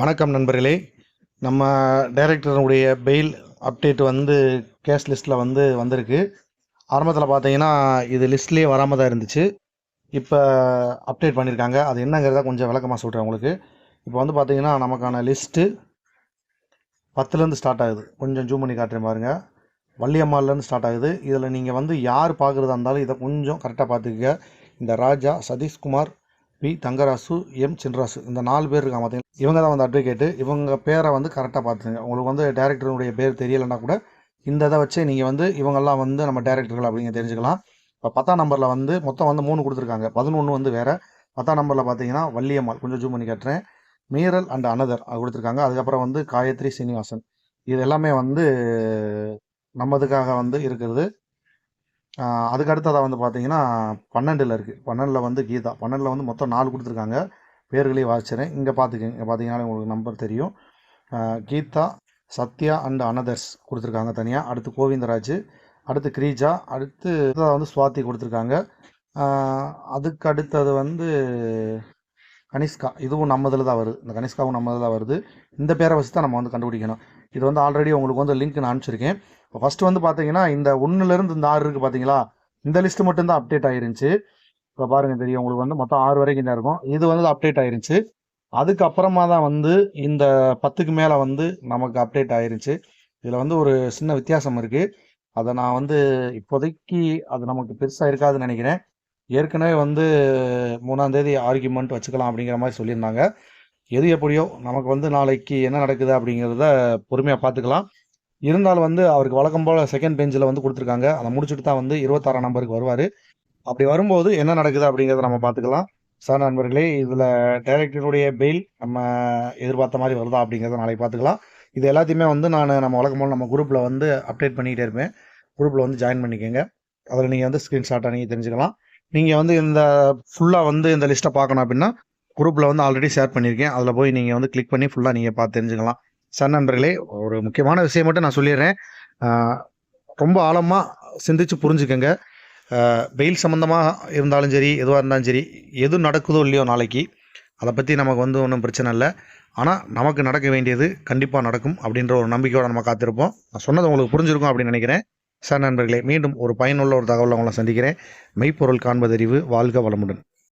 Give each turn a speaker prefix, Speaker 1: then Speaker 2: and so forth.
Speaker 1: வணக்கம் நண்பர்களே. நம்ம டைரக்டருடைய பெயில் அப்டேட் வந்து கேஷ் லிஸ்ட்டில் வந்திருக்கு. ஆரம்பத்தில் பார்த்தீங்கன்னா இது லிஸ்ட்லேயே வராமல் தான் இருந்துச்சு. இப்போ அப்டேட் பண்ணியிருக்காங்க. அது என்னங்கிறத கொஞ்சம் விளக்கமாக சொல்கிறேன் உங்களுக்கு. இப்போ பார்த்தீங்கன்னா நமக்கான லிஸ்ட்டு 10லேருந்து ஸ்டார்ட் ஆகுது. கொஞ்சம் ஜூம் பண்ணி காட்டுறேன் பாருங்கள். வள்ளியம்மாள்லேருந்து ஸ்டார்ட் ஆகுது. இதில் நீங்கள் யார் பார்க்குறதா இருந்தாலும் இதை கொஞ்சம் கரெக்டாக பார்த்துக்க. இந்த ராஜா, சதீஷ்குமார், பி தங்கராசு, எம் சின்ராசு, இந்த 4 பேர் இருக்காங்க பார்த்தீங்கன்னா, இவங்க தான் அட்வொகேட்டு. இவங்க பேரை கரெக்டாக பார்த்துங்க. உங்களுக்கு டேரக்டருடைய பேர் தெரியலைன்னா கூட இந்த இதை வச்சு நீங்கள் இவங்கெல்லாம் நம்ம டேரக்டர்கள் அப்படிங்க தெரிஞ்சுக்கலாம். இப்போ 10ஆம் நம்பரில் மொத்தம் 3 கொடுத்துருக்காங்க. 11 வேறு. 10ஆம் நம்பரில் பார்த்தீங்கன்னா வள்ளியம்மாள், கொஞ்சம் ஜூம் பண்ணி காட்டுறேன், மீரல் அண்ட் அனதர் அது கொடுத்துருக்காங்க. அதுக்கப்புறம் காயத்ரி சீனிவாசன். இது எல்லாமே நம்மதுக்காக இருக்கிறது. அதுக்கு அடுத்ததாக பார்த்தீங்கன்னா 12ல் இருக்குது. 12ல் கீதா. 12ல் மொத்தம் 4 கொடுத்துருக்காங்க. பேர்களையும் வாசிச்சிறேன். இங்கே பார்த்துக்கங்க. இங்கே பார்த்தீங்கன்னா உங்களுக்கு நம்பர் தெரியும். கீதா, சத்யா அண்ட் அனதர்ஸ் கொடுத்துருக்காங்க தனியாக. அடுத்து கோவிந்தராஜ், அடுத்து கிரீஜா, அடுத்து சுவாதி கொடுத்துருக்காங்க. அதுக்கு அடுத்தது கனிஷ்கா. இதுவும் நம்மதில் தான் வருது. இந்த கனிஷ்காவும் நம்மதில் தான் வருது. இந்த பேரை வச்சு தான் நம்ம கண்டுபிடிக்கணும். இது ஆல்ரெடி உங்களுக்கு லிங்க் நான் அனுப்பிச்சிருக்கேன். இப்போ ஃபஸ்ட்டு பார்த்தீங்கன்னா இந்த 1லேருந்து இந்த 6 இருக்குது பார்த்தீங்களா, இந்த லிஸ்ட்டு மட்டும்தான் அப்டேட் ஆயிருந்துச்சு. இப்போ பாருங்கள் தெரியும் உங்களுக்கு மொத்தம் 6 வரைக்கும் தான் இருக்கும். இது அப்டேட் ஆயிருந்துச்சு. அதுக்கப்புறமா தான் இந்த 10க்கு மேலே நமக்கு அப்டேட் ஆயிருந்துச்சு. இதில் ஒரு சின்ன வித்தியாசம் இருக்குது. அதை நான் இப்போதைக்கு அது நமக்கு பெருசாக இருக்காதுன்னு நினைக்கிறேன். ஏற்கனவே 3ஆம் தேதி ஆர்கியூமெண்ட் வச்சுக்கலாம் அப்படிங்கிற மாதிரி சொல்லியிருந்தாங்க. எது எப்படியோ நமக்கு நாளைக்கு என்ன நடக்குது அப்படிங்கிறத பொறுமையாக பார்த்துக்கலாம். இருந்தாலும் அவருக்கு வழக்கம் போல் செகண்ட் பெஞ்சில் கொடுத்துருக்காங்க. அதை முடிச்சுட்டு தான் 26ஆம் நம்பருக்கு வருவார். அப்படி வரும்போது என்ன நடக்குது அப்படிங்கிறத நம்ம பார்த்துக்கலாம். சார் நண்பர்களே, இதில் டைரக்டருடைய பெயில் நம்ம எதிர்பார்த்த மாதிரி வருதா அப்படிங்கிறத நாளைக்கு பார்த்துக்கலாம். இது எல்லாத்தையுமே நம்ம வழக்கம் போல் நம்ம குரூப்பில் அப்டேட் பண்ணிக்கிட்டே இருப்பேன். குரூப்பில் ஜாயின் பண்ணிக்கோங்க. அதில் நீங்கள் ஸ்க்ரீன்ஷாட்டாக நீங்கள் தெரிஞ்சுக்கலாம். நீங்கள் இந்த ஃபுல்லாக இந்த லிஸ்ட்டை பார்க்கணும் அப்படின்னா குரூப்பில் ஆல்ரெடி ஷேர் பண்ணியிருக்கேன். அதில் போய் நீங்கள் கிளிக் பண்ணி ஃபுல்லாக நீங்கள் பார்த்து தெரிஞ்சுக்கலாம். சார் நண்பர்களே, ஒரு முக்கியமான விஷயம் மட்டும் நான் சொல்லிடுறேன். ரொம்ப ஆழமாக சிந்திச்சு புரிஞ்சுக்கங்க. பெயில் சம்மந்தமாக இருந்தாலும் சரி, எதுவாக இருந்தாலும் சரி, எது நடக்குதோ இல்லையோ நாளைக்கு, அதை பற்றி நமக்கு ஒன்றும் பிரச்சனை இல்லை. ஆனால் நமக்கு நடக்க வேண்டியது கண்டிப்பாக நடக்கும் அப்படின்ற ஒரு நம்பிக்கையோடு நம்ம காத்திருப்போம். நான் சொன்னது உங்களுக்கு புரிஞ்சிருக்கும் அப்படின்னு நினைக்கிறேன். சார் நண்பர்களே, மீண்டும் ஒரு பயனுள்ள ஒரு தகவலை உங்களை சந்திக்கிறேன். மெய்ப்பொருள் காண்பதறிவு. வாழ்க வளமுடன்.